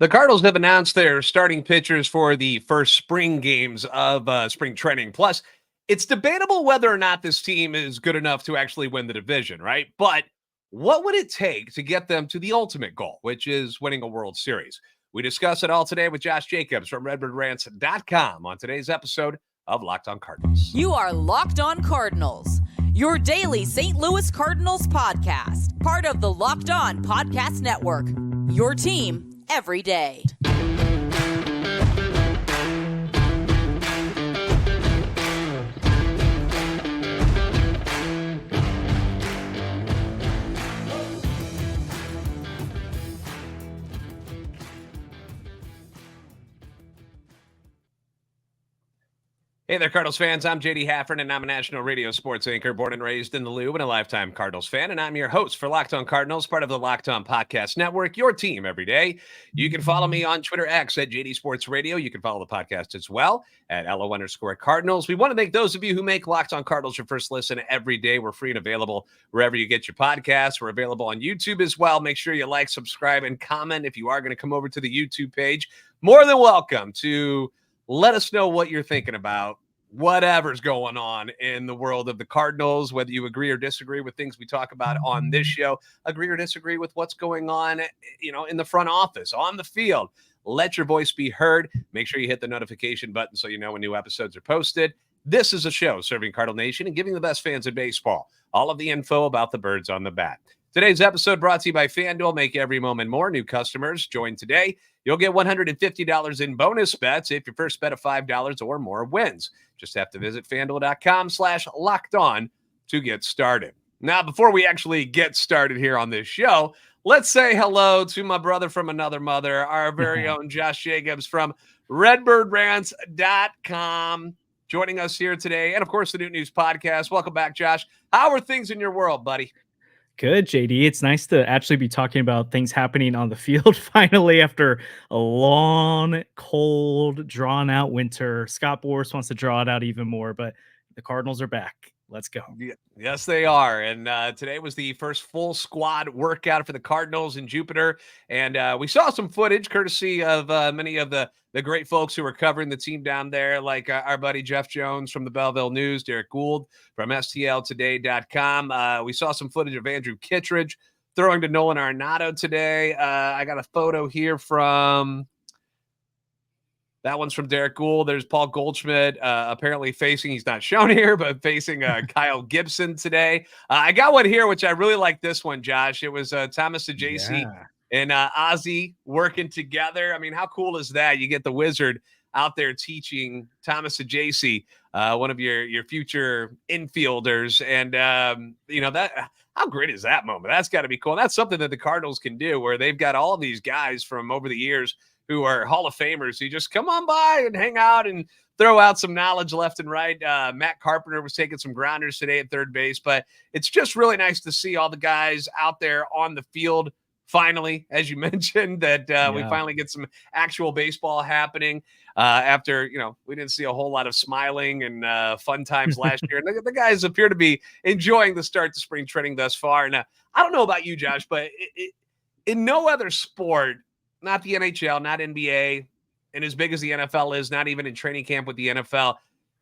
The Cardinals have announced their starting pitchers for the first spring games of spring training. Plus, it's debatable whether or not this team is good enough to actually win the division, right? But what would it take to get them to the ultimate goal, which is winning a World Series? We discuss it all today with Josh Jacobs from RedbirdRants.com on today's episode of Locked On Cardinals. You are Locked On Cardinals, your daily St. Louis Cardinals podcast, part of the Locked On Podcast Network, your team every day. Hey there, Cardinals fans. I'm JD Haffern, and I'm a national radio sports anchor born and raised in the Loop and a lifetime Cardinals fan. And I'm your host for Locked On Cardinals, part of the Locked On Podcast Network, your team every day. You can follow me on Twitter X at JD Sports Radio. You can follow the podcast as well at LO_Cardinals. We want to thank those of you who make Locked On Cardinals your first listen every day. We're free and available wherever you get your podcasts. We're available on YouTube as well. Make sure you like, subscribe, and comment if you are going to come over to the YouTube page. More than welcome to let us know what you're thinking about whatever's going on in the world of the Cardinals, whether you agree or disagree with things we talk about on this show, agree or disagree with what's going on, in the front office, on the field. Let your voice be heard. Make sure you hit the notification button so you know when new episodes are posted. This is a show serving Cardinal Nation and giving the best fans in baseball all of the info about the birds on the bat. Today's episode brought to you by FanDuel. Make every moment more. New customers join today. You'll get $150 in bonus bets if your first bet of $5 or more wins. Just have to visit FanDuel.com/lockedon to get started. Now, before we actually get started here on this show, let's say hello to my brother from another mother, our very own Josh Jacobs from RedbirdRants.com, joining us here today. And, of course, the New News Podcast. Welcome back, Josh. How are things in your world, buddy? Good, JD. It's nice to actually be talking about things happening on the field finally after a long, cold, drawn-out winter. Scott Boras wants to draw it out even more, but the Cardinals are back. Let's go. Yes, they are. And today was the first full squad workout for the Cardinals in Jupiter. And we saw some footage courtesy of many of the great folks who were covering the team down there, like our buddy Jeff Jones from the Belleville News, Derek Gould from STLtoday.com. We saw some footage of Andrew Kittredge throwing to Nolan Arenado today. I got a photo here from... That one's from Derek Gould. There's Paul Goldschmidt apparently facing, he's not shown here, but facing Kyle Gibson today. I got one here, which I really like this one, Josh. It was Thomas Ajayci and Ozzie working together. I mean, how cool is that? You get the wizard out there teaching Thomas Ajayci, one of your future infielders. And, that how great is that moment? That's got to be cool. And that's something that the Cardinals can do where they've got all of these guys from over the years who are Hall of Famers who just come on by and hang out and throw out some knowledge left and right. Matt Carpenter was taking some grounders today at third base, but it's just really nice to see all the guys out there on the field finally, as you mentioned, that we finally get some actual baseball happening after, we didn't see a whole lot of smiling and fun times last year. And the guys appear to be enjoying the start to spring training thus far. Now, I don't know about you, Josh, but in no other sport, not the NHL, not NBA, and as big as the NFL is, not even in training camp with the NFL,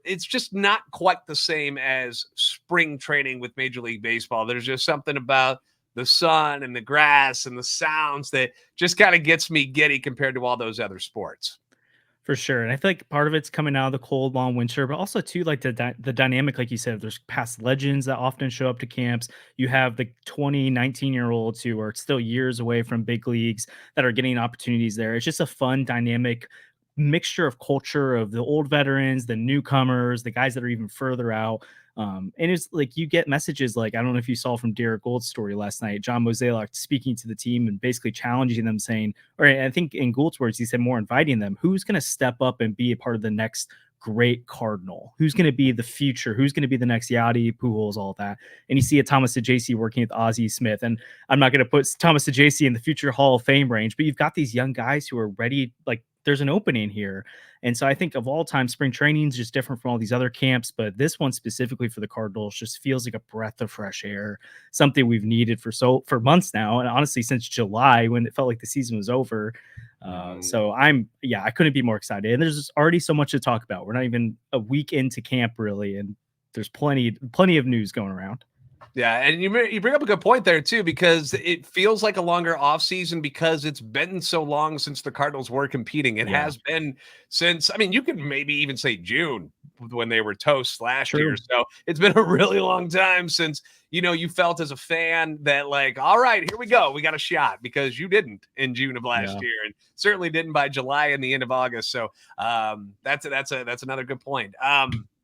it's just not quite the same as spring training with Major League Baseball. There's just something about the sun and the grass and the sounds that just kind of gets me giddy compared to all those other sports. For sure. And I feel like part of it's coming out of the cold, long winter, but also too, like the dynamic, like you said, there's past legends that often show up to camps. You have the 19-year-olds who are still years away from big leagues that are getting opportunities there. It's just a fun, dynamic mixture of culture of the old veterans, the newcomers, the guys that are even further out. And it's like you get messages like, I don't know if you saw from Derek Gould's story last night, John Mozeliak speaking to the team and basically challenging them, saying, or I think in Gould's words, he said more inviting them, who's going to step up and be a part of the next great Cardinal? Who's going to be the future? Who's going to be the next Yachty, Pujols, all that? And you see a Thomas Ajayci working with Ozzie Smith. And I'm not going to put Thomas Ajayci in the future Hall of Fame range, but you've got these young guys who are ready, like there's an opening here. And so I think of all time, spring training is just different from all these other camps, but this one specifically for the Cardinals just feels like a breath of fresh air, something we've needed for months now. And honestly, since July, when it felt like the season was over, So I couldn't be more excited. And there's already so much to talk about. We're not even a week into camp really, and there's plenty of news going around. Yeah, and you bring up a good point there too, because it feels like a longer offseason because it's been so long since the Cardinals were competing. It has been since, I mean, you can maybe even say June when they were toast last year. So it's been a really long time since, you felt as a fan that like, all right, here we go. We got a shot, because you didn't in June of last year, and certainly didn't by July and the end of August. So that's another good point.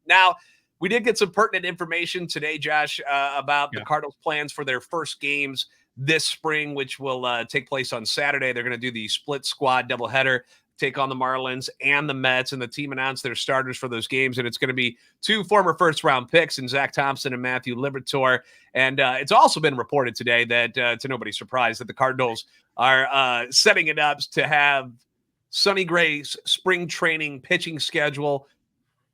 Now, we did get some pertinent information today, Josh, about the Cardinals' plans for their first games this spring, which will take place on Saturday. They're going to do the split squad doubleheader, take on the Marlins and the Mets, and the team announced their starters for those games, and it's going to be 2 former first-round picks in Zach Thompson and Matthew Liberatore. And it's also been reported today that, to nobody's surprise, that the Cardinals are setting it up to have Sonny Gray's spring training pitching schedule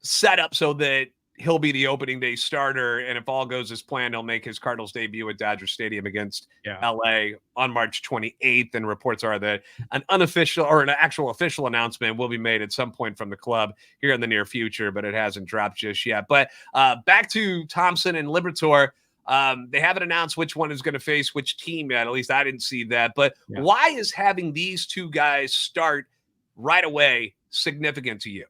set up so that he'll be the opening day starter, and if all goes as planned, he'll make his Cardinals debut at Dodger Stadium against LA on March 28th. And reports are that an unofficial or an actual official announcement will be made at some point from the club here in the near future, but it hasn't dropped just yet. But back to Thompson and Liberatore. They haven't announced which one is going to face which team yet. At least I didn't see that. But why is having these two guys start right away significant to you?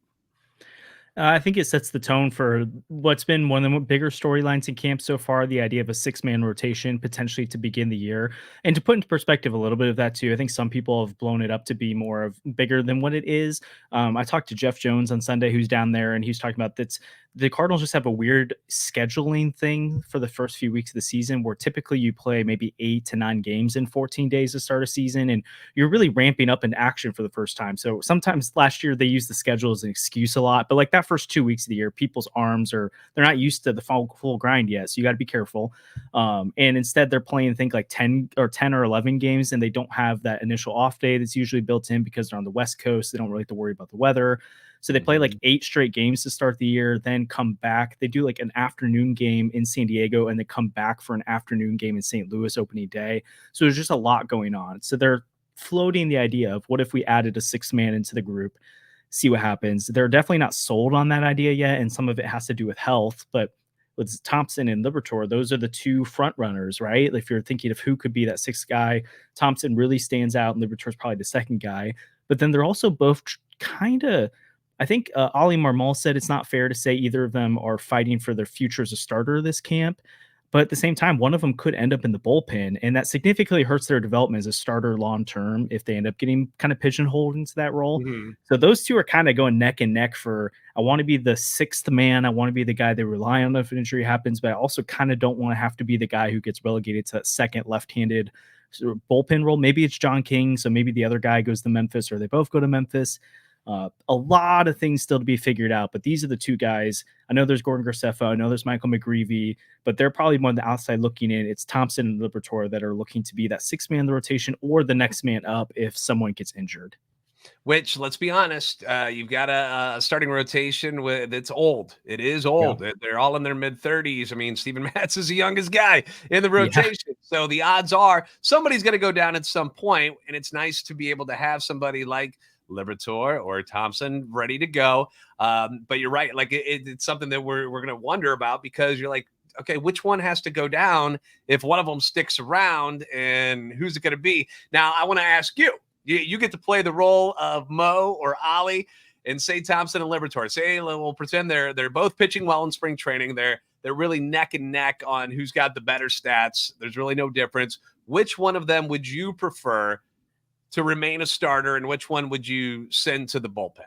I think it sets the tone for what's been one of the bigger storylines in camp so far, the idea of a 6-man rotation potentially to begin the year. And to put into perspective a little bit of that too, I think some people have blown it up to be more of bigger than what it is. I talked to Jeff Jones on Sunday, who's down there, and he's talking about that the Cardinals just have a weird scheduling thing for the first few weeks of the season, where typically you play maybe 8 to 9 games in 14 days to start a season, and you're really ramping up in action for the first time. So sometimes last year they used the schedule as an excuse a lot, but like that first 2 weeks of the year, people's arms they're not used to the full grind yet, so you got to be careful. And instead they're playing, think like 10 or 11 games, and they don't have that initial off day that's usually built in because they're on the West Coast. They don't really have to worry about the weather. So they play like 8 straight games to start the year, then come back. They do like an afternoon game in San Diego, and they come back for an afternoon game in St. Louis opening day. So there's just a lot going on. So they're floating the idea of what if we added a 6-man into the group, see what happens. They're definitely not sold on that idea yet, and some of it has to do with health. But with Thompson and Liberatore, those are the 2 front runners, right? If you're thinking of who could be that 6th guy, Thompson really stands out, and Liberatore's probably the 2nd guy. But then they're also both kind of, I think Ollie Marmol said it's not fair to say either of them are fighting for their future as a starter this camp. But at the same time, one of them could end up in the bullpen, and that significantly hurts their development as a starter long term if they end up getting kind of pigeonholed into that role. So those 2 are kind of going neck and neck for, I want to be the 6th man. I want to be the guy they rely on if an injury happens, but I also kind of don't want to have to be the guy who gets relegated to that second left-handed sort of bullpen role. Maybe it's John King, so maybe the other guy goes to Memphis, or they both go to Memphis. A lot of things still to be figured out, but these are the 2 guys. I know there's Gordon Graceffa, I know there's Michael McGreevy, but they're probably more on the outside looking in. It's Thompson and Liberatore that are looking to be that 6-man in the rotation or the next man up if someone gets injured. Which, let's be honest, you've got a starting rotation that's old. It is old. Yeah. They're all in their mid-30s. I mean, Steven Matz is the youngest guy in the rotation. Yeah. So the odds are somebody's going to go down at some point, and it's nice to be able to have somebody like Liberatore or Thompson ready to go. But you're right. Like it's something that we're going to wonder about, because you're like, okay, which one has to go down if one of them sticks around, and who's it going to be? Now, I want to ask you, you get to play the role of Mo or Ollie, and say Thompson and Liberatore. Say, we'll pretend they're both pitching well in spring training. They're really neck and neck on who's got the better stats. There's really no difference. Which one of them would you prefer to remain a starter, and which one would you send to the bullpen?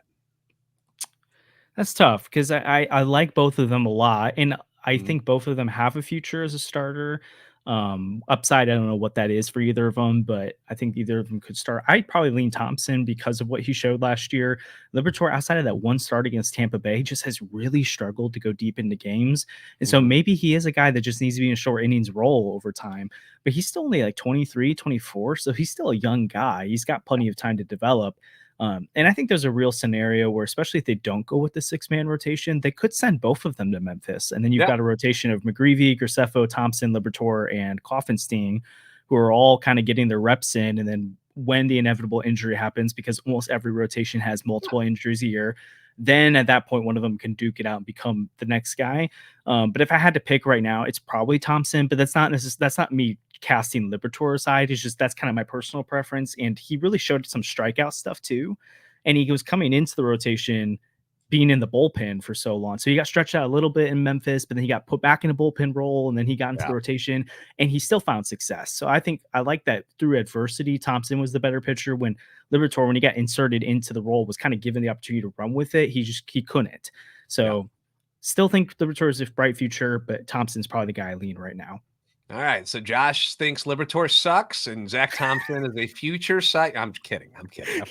That's tough, because I like both of them a lot, and I think both of them have a future as a starter. Upside, I don't know what that is for either of them, but I think either of them could start. I'd probably lean Thompson because of what he showed last year. Liberatore, outside of that one start against Tampa Bay, just has really struggled to go deep into games. And so maybe he is a guy that just needs to be in a short innings role over time, but he's still only like 23, 24. So he's still a young guy. He's got plenty of time to develop. And I think there's a real scenario where, especially if they don't go with the 6-man rotation, they could send both of them to Memphis. And then you've got a rotation of McGreevy, Graceffa, Thompson, Liberatore, and Kaufenstein, who are all kind of getting their reps in. And then when the inevitable injury happens, because almost every rotation has multiple injuries a year, then at that point, one of them can duke it out and become the next guy. But if I had to pick right now, it's probably Thompson, but that's not me casting Liberatore aside. It's just, that's kind of my personal preference. And he really showed some strikeout stuff too. And he was coming into the rotation being in the bullpen for so long. So he got stretched out a little bit in Memphis, but then he got put back in a bullpen role, and then he got into the rotation, and he still found success. So I think I like that through adversity, Thompson was the better pitcher. When Liberatore, when he got inserted into the role, was kind of given the opportunity to run with it, he couldn't. So still think Liberatore is a bright future, but Thompson's probably the guy I lean right now. All right, so Josh thinks Liberatore sucks and Zach Thompson is a future site. I'm kidding.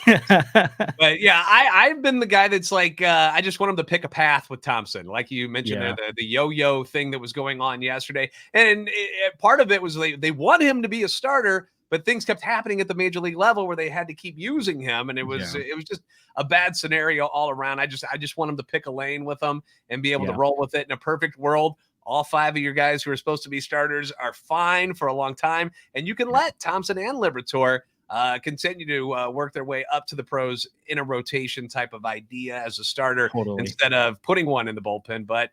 But yeah, I've been the guy that's like, I just want him to pick a path with Thompson. Like you mentioned, the yo-yo thing that was going on yesterday. And part of it was they want him to be a starter, but things kept happening at the major league level where they had to keep using him. And it was just a bad scenario all around. I just want him to pick a lane with them and be able to roll with it. In a perfect world, all 5 of your guys who are supposed to be starters are fine for a long time, and you can let Thompson and Liberatore continue to work their way up to the pros in a rotation type of idea as a starter instead of putting one in the bullpen. But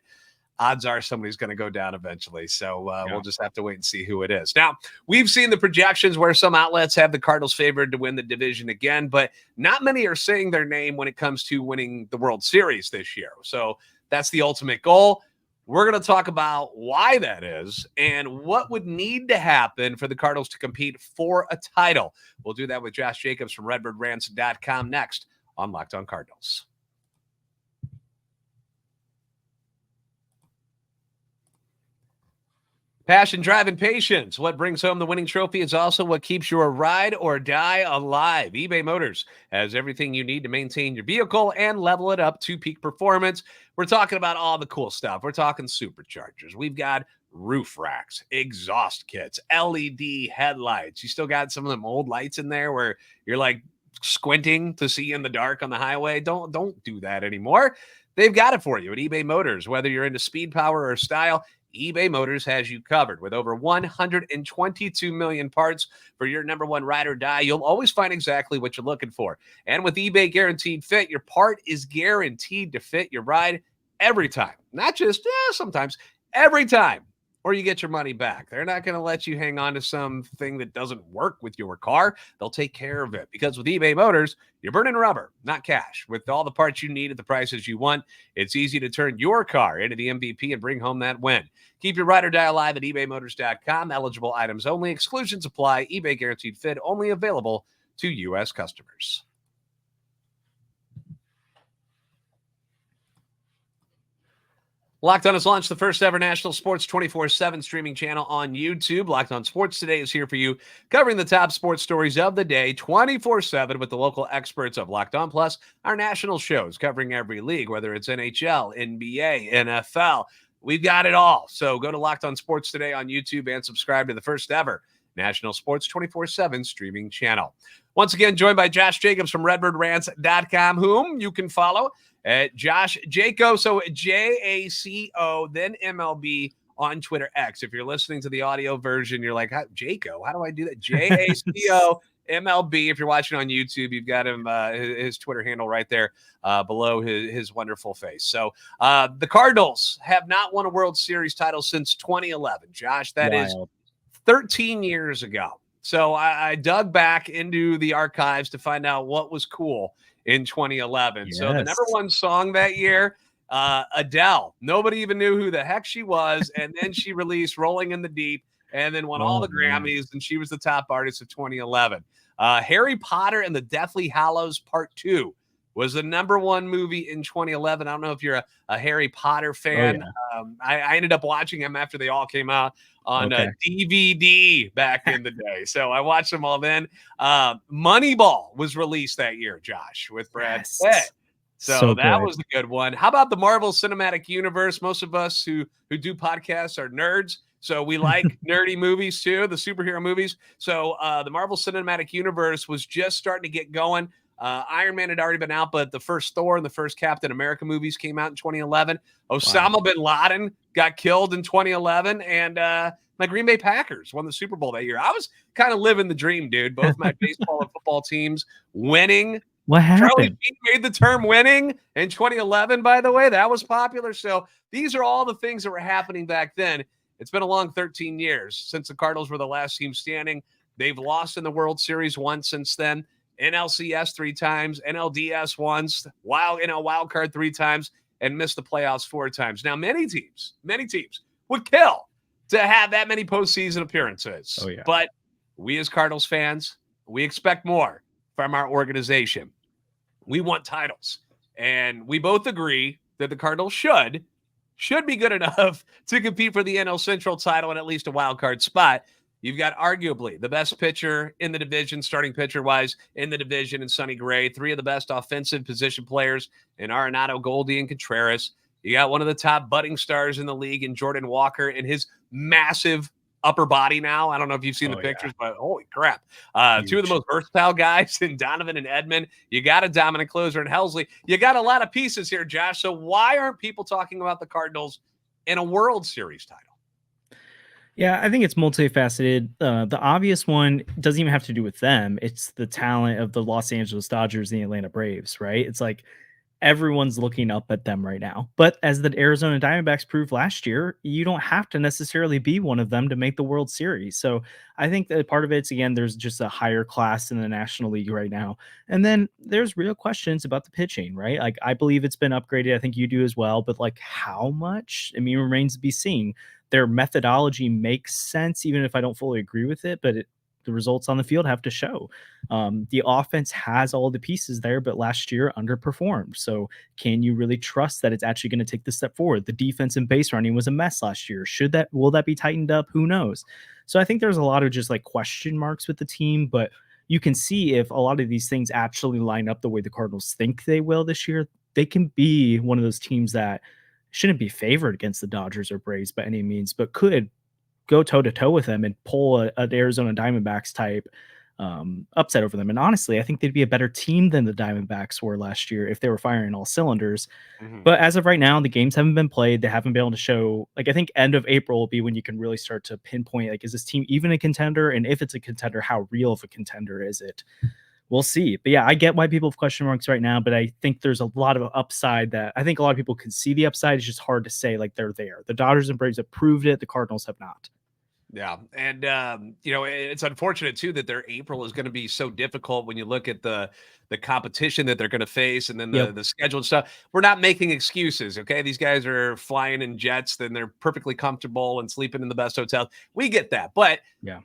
odds are somebody's going to go down eventually. So we'll just have to wait and see who it is. Now, we've seen the projections where some outlets have the Cardinals favored to win the division again, but not many are saying their name when it comes to winning the World Series this year. So that's the ultimate goal. We're going to talk about why that is and what would need to happen for the Cardinals to compete for a title. We'll do that with Josh Jacobs from RedbirdRants.com next on Locked On Cardinals. Passion, drive, and patience. What brings home the winning trophy is also what keeps your ride or die alive. eBay Motors has everything you need to maintain your vehicle and level it up to peak performance. We're talking about all the cool stuff. We're talking superchargers. We've got roof racks, exhaust kits, LED headlights. You still got some of them old lights in there where you're like squinting to see in the dark on the highway. Don't do that anymore. They've got it for you at eBay Motors. Whether you're into speed, power, or style, eBay Motors has you covered. With over 122 million parts for your number one ride or die, you'll always find exactly what you're looking for. And with eBay Guaranteed Fit, your part is guaranteed to fit your ride every time. Not just sometimes, every time. Or you get your money back. They're not going to let you hang on to something that doesn't work with your car. They'll take care of it. Because with eBay Motors, you're burning rubber, not cash. With all the parts you need at the prices you want, it's easy to turn your car into the MVP and bring home that win. Keep your ride or die alive at ebaymotors.com. Eligible items only. Exclusions apply. eBay Guaranteed Fit only available to U.S. customers. Locked On has launched the first ever national sports 24/7 streaming channel on YouTube. Locked On Sports Today is here for you, covering the top sports stories of the day 24/7 with the local experts of Locked On, plus our national shows covering every league, whether it's NHL, NBA, NFL. We've got it all. So go to Locked On Sports Today on YouTube and subscribe to the first ever national sports 24/7 streaming channel. Once again, joined by Josh Jacobs from RedbirdRants.com, whom you can follow at Josh Jaco. So Jaco, then MLB on Twitter X. If you're listening to the audio version, you're like, Jaco, how do I do that? Jaco MLB. If you're watching on YouTube, you've got him his Twitter handle right there below his wonderful face. So the Cardinals have not won a World Series title since 2011. Josh, that is 13 years ago. So I dug back into the archives to find out what was cool in 2011. Yes. So the number one song that year, Adele. Nobody even knew who the heck she was. And then she released Rolling in the Deep and then won all the Grammys. And she was the top artist of 2011. Harry Potter and the Deathly Hallows Part 2 was the number one movie in 2011. I don't know if you're a Harry Potter fan. I ended up watching them after they all came out on DVD back in the day. So I watched them all then. Moneyball was released that year, Josh, with Brad Pitt. So that was a good one. How about the Marvel Cinematic Universe? Most of us who do podcasts are nerds. So we like nerdy movies too, the superhero movies. So the Marvel Cinematic Universe was just starting to get going. Iron Man had already been out, but the first Thor and the first Captain America movies came out in 2011. Osama bin Laden got killed in 2011, and my Green Bay Packers won the Super Bowl that year. I was kind of living the dream, dude. Both my baseball and football teams winning. What happened? Charlie Sheen made the term winning in 2011, by the way. That was popular. So these are all the things that were happening back then. It's been a long 13 years since the Cardinals were the last team standing. They've lost in the World Series once since then. NLCS 3 times, NLDS once, wild card 3 times, and missed the playoffs 4 times. Now, many teams would kill to have that many postseason appearances. Oh, yeah. But we as Cardinals fans, we expect more from our organization. We want titles. And we both agree that the Cardinals should be good enough to compete for the NL Central title and at least a wild card spot. You've got arguably the best pitcher in the division, starting pitcher-wise in the division, in Sonny Gray. 3 of the best offensive position players in Arenado, Goldie, and Contreras. You got one of the top budding stars in the league in Jordan Walker and his massive upper body now. I don't know if you've seen the pictures, but holy crap. 2 of the most versatile guys in Donovan and Edman. You got a dominant closer in Helsley. You got a lot of pieces here, Josh. So why aren't people talking about the Cardinals in a World Series title? Yeah, I think it's multifaceted. The obvious one doesn't even have to do with them. It's the talent of the Los Angeles Dodgers and the Atlanta Braves, right? It's like everyone's looking up at them right now. But as the Arizona Diamondbacks proved last year, you don't have to necessarily be one of them to make the World Series. So I think that part of it's, again, there's just a higher class in the National League right now. And then there's real questions about the pitching, right? Like, I believe it's been upgraded. I think you do as well. But like, how much? I mean, it remains to be seen. Their methodology makes sense, even if I don't fully agree with it, but the results on the field have to show. The offense has all the pieces there, but last year underperformed. So can you really trust that it's actually going to take the step forward? The defense and base running was a mess last year. Will that be tightened up? Who knows? So I think there's a lot of just like question marks with the team, but you can see if a lot of these things actually line up the way the Cardinals think they will this year, they can be one of those teams that shouldn't be favored against the Dodgers or Braves by any means, but could go toe-to-toe with them and pull an Arizona Diamondbacks type upset over them. And honestly, I think they'd be a better team than the Diamondbacks were last year if they were firing all cylinders. Mm-hmm. But as of right now, the games haven't been played. They haven't been able to show, like, I think end of April will be when you can really start to pinpoint, like, is this team even a contender? And if it's a contender, how real of a contender is it? We'll see. But yeah, I get why people have question marks right now, but I think there's a lot of upside that I think a lot of people can see the upside. It's just hard to say like they're there. The Dodgers and Braves have proved it. The Cardinals have not. Yeah. And, it's unfortunate too, that their April is going to be so difficult when you look at the competition that they're going to face and then the schedule and stuff. We're not making excuses. Okay. These guys are flying in jets, then they're perfectly comfortable and sleeping in the best hotels. We get that. But yeah.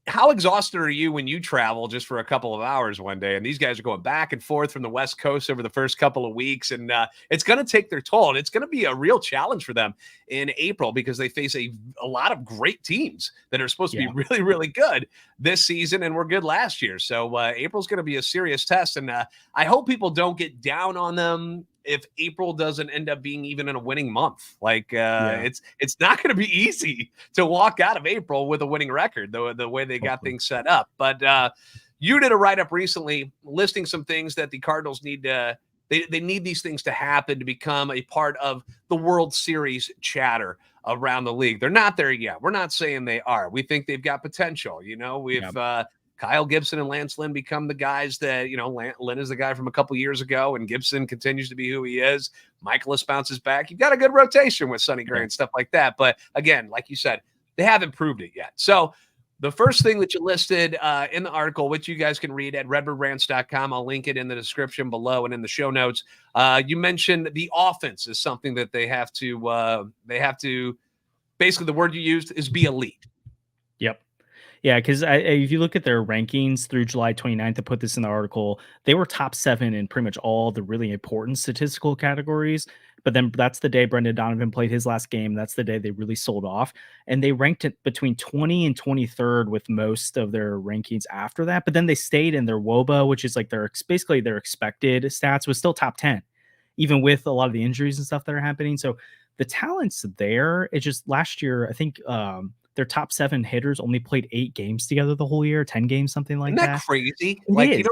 How exhausted are you when you travel just for a couple of hours one day? And these guys are going back and forth from the West Coast over the first couple of weeks. And it's going to take their toll. And it's going to be a real challenge for them in April because they face a lot of great teams that are supposed to be really, really good this season and were good last year. So April's going to be a serious test. And I hope people don't get down on them if April doesn't end up being even in a winning month. Like it's not going to be easy to walk out of April with a winning record, the way they got things set up. But you did a write-up recently listing some things that the Cardinals need to they need these things to happen to become a part of the World Series chatter around the league. They're not there yet. We're not saying they are. We think they've got potential. We've Kyle Gibson and Lance Lynn become the guys that, Lynn is the guy from a couple years ago, and Gibson continues to be who he is. Michaelis bounces back. You've got a good rotation with Sonny Gray and stuff like that. But again, like you said, they haven't proved it yet. So the first thing that you listed in the article, which you guys can read at redbirdrants.com, I'll link it in the description below and in the show notes. You mentioned the offense is something that they have to basically the word you used is be elite. Yep. Yeah, because if you look at their rankings through July 29th, I put this in the article, they were top 7 in pretty much all the really important statistical categories. But then that's the day Brendan Donovan played his last game. That's the day they really sold off. And they ranked it between 20 and 23rd with most of their rankings after that. But then they stayed in their WOBA, which is like basically their expected stats, was still top 10, even with a lot of the injuries and stuff that are happening. So the talent's there. It's just last year, I think their top 7 hitters only played 8 games together the whole year, 10 games, something like that. Isn't that crazy? It is.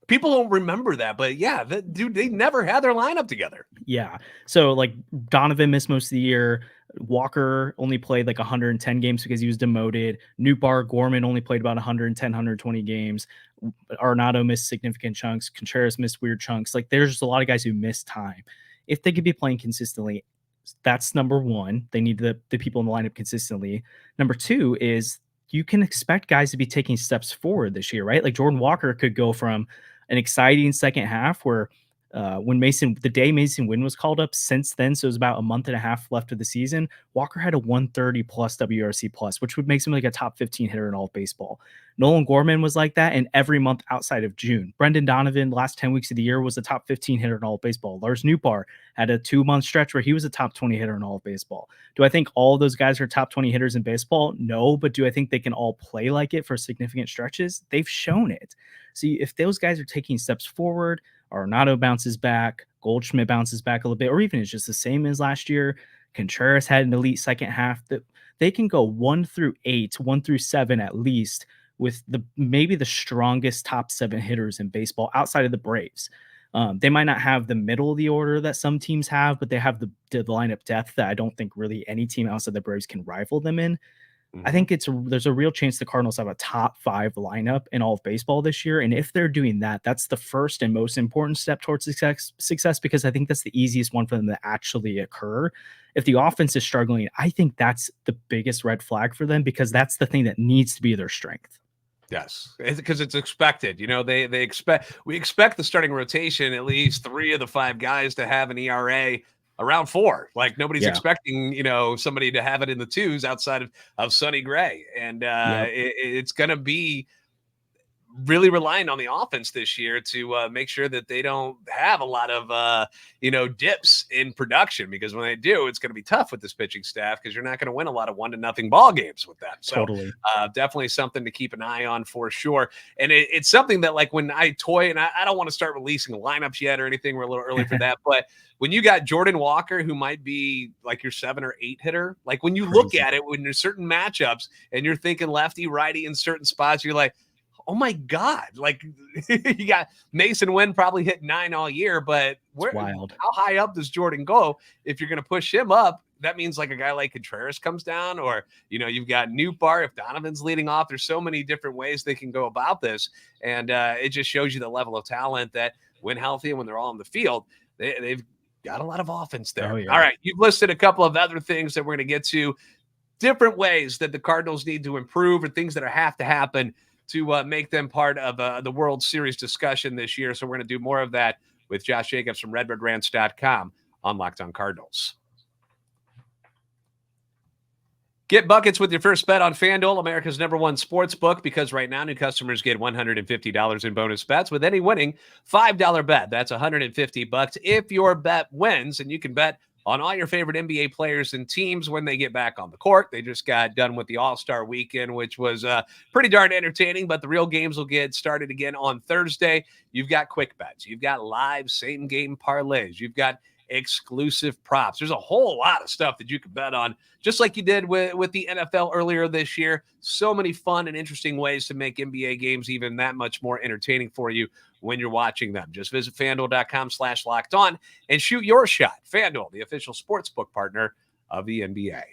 People don't remember that, but yeah, dude, they never had their lineup together. Yeah. So like Donovan missed most of the year. Walker only played like 110 games because he was demoted. Newbar Gorman only played about 110, 120 games. Arenado missed significant chunks. Contreras missed weird chunks. Like there's just a lot of guys who missed time. If they could be playing consistently, that's number one. They need the people in the lineup consistently. Number two is you can expect guys to be taking steps forward this year, right? Like Jordan Walker could go from an exciting second half where the day Mason Wynn was called up since then, so it was about a month and a half left of the season, Walker had a 130 plus WRC plus, which would make him like a top 15 hitter in all of baseball. Nolan Gorman was like that, and every month outside of June. Brendan Donovan, last 10 weeks of the year, was a top 15 hitter in all of baseball. Lars Nootbaar had a 2-month stretch where he was a top 20 hitter in all of baseball. Do I think all of those guys are top 20 hitters in baseball? No, but do I think they can all play like it for significant stretches? They've shown it. See, if those guys are taking steps forward, Arenado bounces back, Goldschmidt bounces back a little bit, or even it's just the same as last year. Contreras had an elite second half. That they can go 1 through 8, 1 through 7 at least, with maybe the strongest top 7 hitters in baseball outside of the Braves. They might not have the middle of the order that some teams have, but they have the lineup depth that I don't think really any team outside the Braves can rival them in. I think there's a real chance the Cardinals have a top 5 lineup in all of baseball this year. And if they're doing that, that's the first and most important step towards success, because I think that's the easiest one for them to actually occur. If the offense is struggling, I think that's the biggest red flag for them, because that's the thing that needs to be their strength. Yes, because it's expected. You know, we expect the starting rotation, at least 3 of the 5 guys to have an ERA around 4. Like nobody's expecting, you know, somebody to have it in the 2s outside of Sonny Gray. And it's going to be really relying on the offense this year to make sure that they don't have a lot of, dips in production, because when they do, it's going to be tough with this pitching staff, because you're not going to win a lot of 1-0 ball games with them. So Totally. Definitely something to keep an eye on for sure. And it's something that, like, when I toy, and I don't want to start releasing lineups yet or anything, we're a little early for that, but when you got Jordan Walker, who might be like your 7 or 8 hitter, like when you look at it, when there's certain matchups and you're thinking lefty, righty in certain spots, you're like, oh my God, like you got Mason Wynn probably hit 9 all year, but wild. How high up does Jordan go? If you're going to push him up, that means like a guy like Contreras comes down, or, you've got Newbar. If Donovan's leading off, there's so many different ways they can go about this. And it just shows you the level of talent that, when healthy and when they're all on the field, they've got a lot of offense there. Oh, yeah. All right. You've listed a couple of other things that we're going to get to, different ways that the Cardinals need to improve, or things that have to happen to make them part of the World Series discussion this year. So we're going to do more of that with Josh Jacobs from RedBirdRants.com on Locked On Cardinals. Get buckets with your first bet on FanDuel, America's #1 sports book, because right now new customers get $150 in bonus bets with any winning $5 bet. That's $150 if your bet wins, and you can bet on all your favorite NBA players and teams when they get back on the court. They just got done with the All-Star weekend, which was pretty darn entertaining, but the real games will get started again on Thursday. You've got quick bets. You've got live same-game parlays. You've got exclusive props. There's a whole lot of stuff that you can bet on, just like you did with the NFL earlier this year. So many fun and interesting ways to make NBA games even that much more entertaining for you when you're watching them. Just visit FanDuel.com/lockedon and shoot your shot. FanDuel, the official sportsbook partner of the NBA.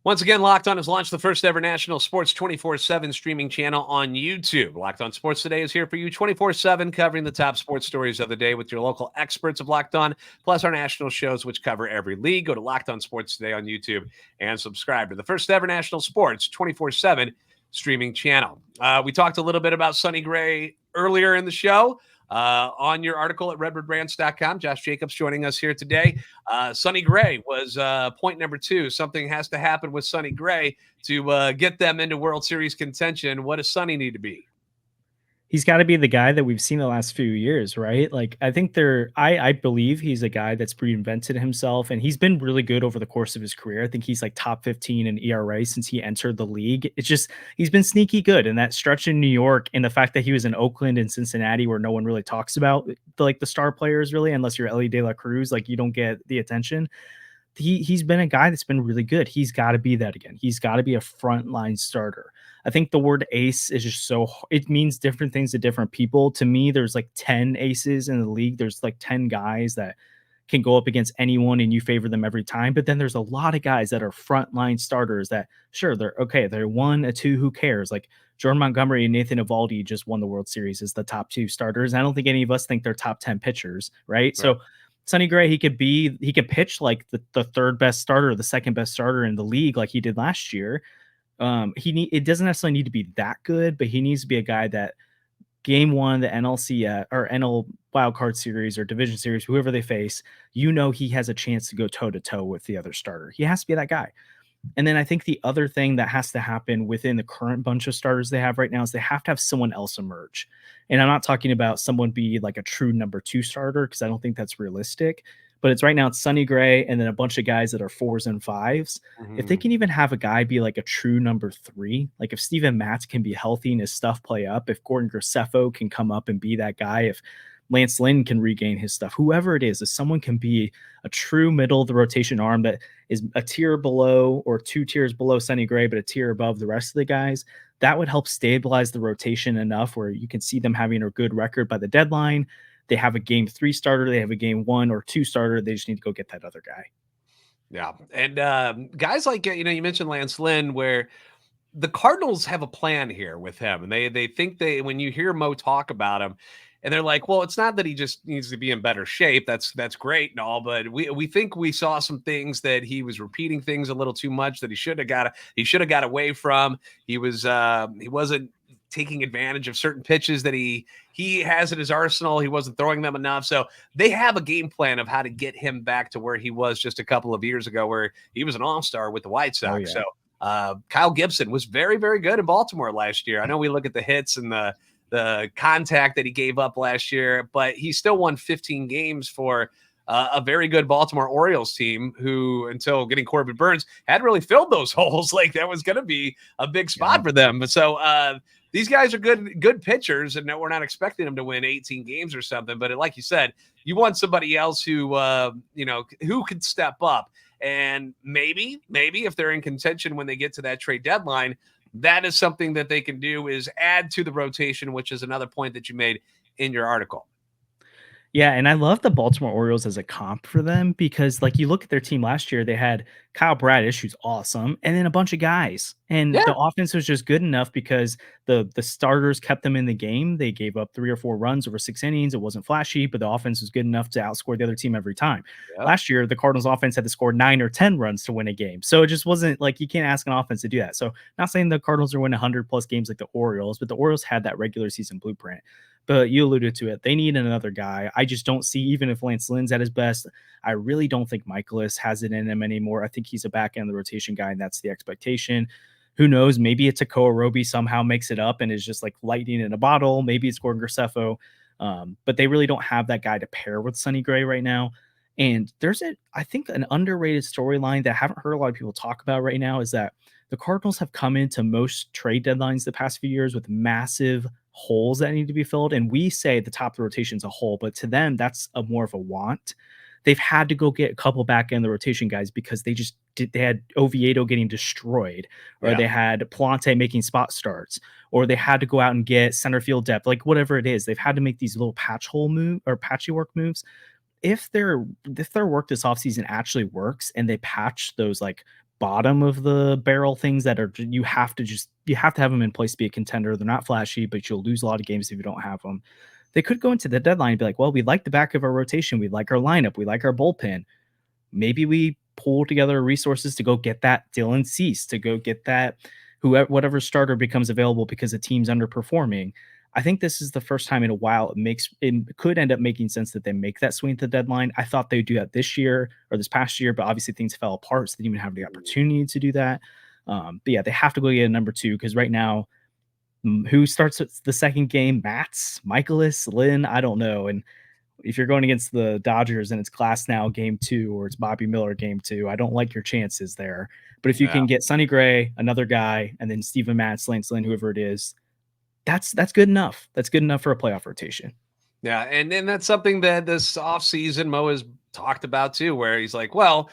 Once again, Locked On has launched the first ever national sports 24/7 streaming channel on YouTube. Locked On Sports Today is here for you 24/7, covering the top sports stories of the day with your local experts of Locked On, plus our national shows, which cover every league. Go to Locked On Sports Today on YouTube and subscribe to the first ever national sports 24/7 streaming channel. We talked a little bit about Sonny Gray earlier in the show. On your article at RedBirdRants.com, Josh Jacobs joining us here today. Sonny Gray was point number 2. Something has to happen with Sonny Gray to get them into World Series contention. What does Sonny need to be? He's got to be the guy that we've seen the last few years, right? Like, I think I believe he's a guy that's reinvented himself, and he's been really good over the course of his career. I think he's like top 15 in ERA since he entered the league. It's just, he's been sneaky good. And that stretch in New York, and the fact that he was in Oakland and Cincinnati, where no one really talks about the star players really, unless you're Ellie De La Cruz, like you don't get the attention. he's been a guy that's been really good. He's got to be that again. He's got to be a frontline starter. I think the word ace is just it means different things to different people. To me, there's like 10 aces in the league. There's like 10 guys that can go up against anyone and you favor them every time. But then there's a lot of guys that are frontline starters that sure, they're okay. They're 1, a 2, who cares? Like Jordan Montgomery and Nathan Eovaldi just won the World Series as the top 2 starters. I don't think any of us think they're top 10 pitchers, right? So Sonny Gray, he could pitch like the third best starter, the second best starter in the league, like he did last year. It doesn't necessarily need to be that good, but he needs to be a guy that game 1, the NLC or NL wildcard series or division series, whoever they face, he has a chance to go toe to toe with the other starter. He has to be that guy. And then I think the other thing that has to happen within the current bunch of starters they have right now is they have to have someone else emerge. And I'm not talking about someone be like a true number 2 starter, because I don't think that's realistic. But it's right now it's Sonny Gray and then a bunch of guys that are 4s and 5s. If they can even have a guy be like a true number 3, like if Steven Matz can be healthy and his stuff play up, if Gordon Graceffo can come up and be that guy, if Lance Lynn can regain his stuff, whoever it is, if someone can be a true middle of the rotation arm that is a tier below or 2 tiers below Sonny Gray, but a tier above the rest of the guys, that would help stabilize the rotation enough where you can see them having a good record by the deadline. They have a game 3 starter. They have a game 1 or 2 starter. They just need to go get that other guy. Yeah. And guys like, you mentioned Lance Lynn, where the Cardinals have a plan here with him. And they think when you hear Mo talk about him, and they're like, well, it's not that he just needs to be in better shape. That's great and all, but we think we saw some things that he was repeating things a little too much that he should have got away from. He wasn't taking advantage of certain pitches that he has in his arsenal. He wasn't throwing them enough. So they have a game plan of how to get him back to where he was just a couple of years ago, where he was an all-star with the White Sox. Oh, yeah. So Kyle Gibson was very, very good in Baltimore last year. I know we look at the hits and the contact that he gave up last year, but he still won 15 games for a very good Baltimore Orioles team who, until getting Corbin Burns, had really filled those holes. Like that was going to be a big spot for them. But so these guys are good pitchers, and we're not expecting them to win 18 games or something. But like you said, you want somebody else who could step up. And maybe if they're in contention when they get to that trade deadline, that is something that they can do, is add to the rotation, which is another point that you made in your article. Yeah, and I love the Baltimore Orioles as a comp for them, because like you look at their team last year, they had Kyle Bradish, who's awesome, and then a bunch of guys. And the offense was just good enough because the starters kept them in the game. They gave up 3 or 4 runs over 6 innings. It wasn't flashy, but the offense was good enough to outscore the other team every time. Last year, the Cardinals offense had to score 9 or 10 runs to win a game. So it just wasn't like, you can't ask an offense to do that. So not saying the Cardinals are winning 100 plus games like the Orioles, but the Orioles had that regular season blueprint. But you alluded to it. They need another guy. I just don't see, even if Lance Lynn's at his best, I really don't think Michaelis has it in him anymore. I think he's a back end of the rotation guy, and that's the expectation. Who knows? Maybe it's a Roby somehow makes it up and is just like lightning in a bottle. Maybe it's Gordon Graceffo. But they really don't have that guy to pair with Sonny Gray right now. And there's I think an underrated storyline that I haven't heard a lot of people talk about right now is that the Cardinals have come into most trade deadlines the past few years with massive holes that need to be filled. And we say the top of the rotation is a hole, but to them, that's more of a want. They've had to go get a couple back end the rotation guys because they had Oviedo getting destroyed, or they had Plante making spot starts, or they had to go out and get center field depth, like whatever it is. They've had to make these little patchwork moves. If their work this offseason actually works and they patch those like bottom of the barrel things that are, you have to have them in place to be a contender. They're not flashy, but you'll lose a lot of games if you don't have them. They could go into the deadline and be like, well, we like the back of our rotation. We like our lineup. We like our bullpen. Maybe we pull together resources to go get that Dylan Cease, to go get that whatever starter becomes available because the team's underperforming. I think this is the first time in a while it could end up making sense that they make that swing at the deadline. I thought they'd do that this year or this past year, but obviously things fell apart, so they didn't even have the opportunity to do that. But yeah, they have to go get a number 2, because right now, who starts the second game? Matz, Michaelis, Lynn? I don't know. And if you're going against the Dodgers and it's Glasnow game 2 or it's Bobby Miller game 2, I don't like your chances there. But if you can get Sonny Gray, another guy, and then Steven Matz, Lance Lynn, whoever it is, that's good enough. That's good enough for a playoff rotation. Yeah, and then that's something that this offseason Mo has talked about too, where he's like, well,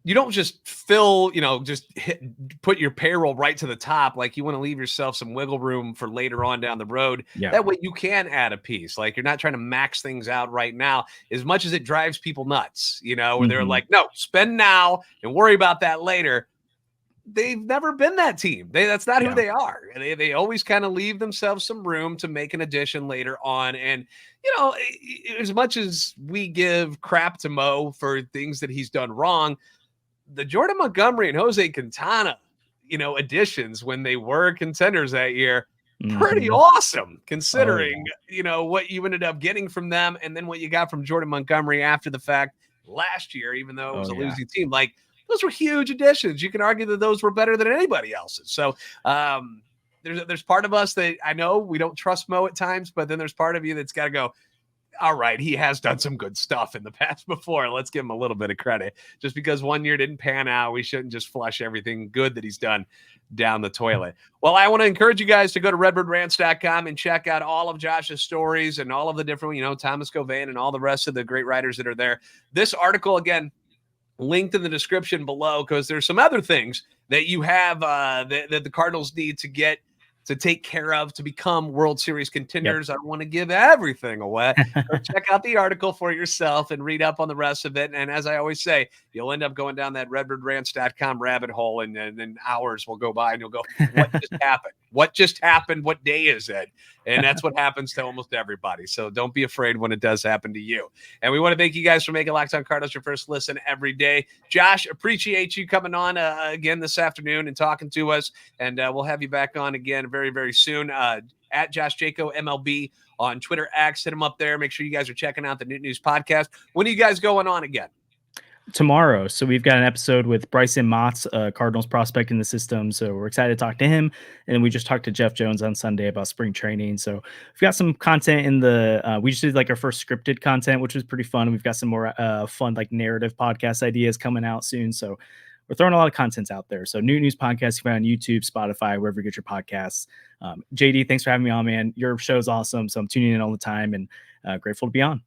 you don't just put your payroll right to the top. Like, you want to leave yourself some wiggle room for later on down the road. Yeah. That way you can add a piece. Like, you're not trying to max things out right now, as much as it drives people nuts, where they're like, no, spend now and worry about that later. They've never been that team. That's not who they are. They always kind of leave themselves some room to make an addition later on. And, as much as we give crap to Mo for things that he's done wrong, the Jordan Montgomery and Jose Quintana, additions when they were contenders that year, pretty awesome considering, what you ended up getting from them. And then what you got from Jordan Montgomery after the fact last year, even though it was a losing team. Like, those were huge additions. You can argue that those were better than anybody else's. So there's part of us that I know we don't trust Mo at times, but then there's part of you that's got to go, all right, he has done some good stuff in the past before. Let's give him a little bit of credit. Just because one year didn't pan out, we shouldn't just flush everything good that he's done down the toilet. Well, I want to encourage you guys to go to redbirdrants.com and check out all of Josh's stories and all of the different, Thomas Govan and all the rest of the great writers that are there. This article, again, linked in the description below, because there's some other things that you have that the Cardinals need to get to take care of to become World Series contenders. I don't want to give everything away. Go check out the article for yourself and read up on the rest of it. And as I always say, you'll end up going down that redbirdrants.com rabbit hole, and then hours will go by and you'll go, what just happened? What just happened? What day is it? And that's what happens to almost everybody. So don't be afraid when it does happen to you. And we want to thank you guys for making Locked On Cardinals your first listen every day. Josh, appreciate you coming on again this afternoon and talking to us. And we'll have you back on again very, very soon. At Josh Jaco MLB on Twitter X. Hit him up there. Make sure you guys are checking out the Newt News podcast. When are you guys going on again? Tomorrow. So we've got an episode with Bryson Motts, Cardinals prospect in the system. So we're excited to talk to him. And then we just talked to Jeff Jones on Sunday about spring training. So we've got some content in the, we just did like our first scripted content, which was pretty fun. We've got some more fun, like narrative podcast ideas coming out soon. So we're throwing a lot of content out there. So Newt News podcast, you can find on YouTube, Spotify, wherever you get your podcasts. JD, thanks for having me on, man. Your show's awesome. So I'm tuning in all the time and grateful to be on.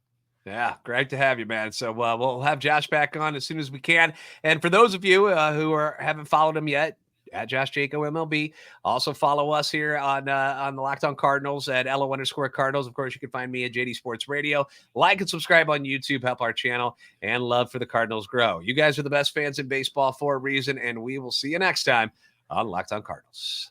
Yeah, great to have you, man. So we'll have Josh back on as soon as we can. And for those of you who haven't followed him yet, at Josh Jaco MLB, also follow us here on the Locked On Cardinals at LO_Cardinals. Of course, you can find me at JD Sports Radio. Like and subscribe on YouTube, help our channel, and love for the Cardinals grow. You guys are the best fans in baseball for a reason, and we will see you next time on Locked On Cardinals.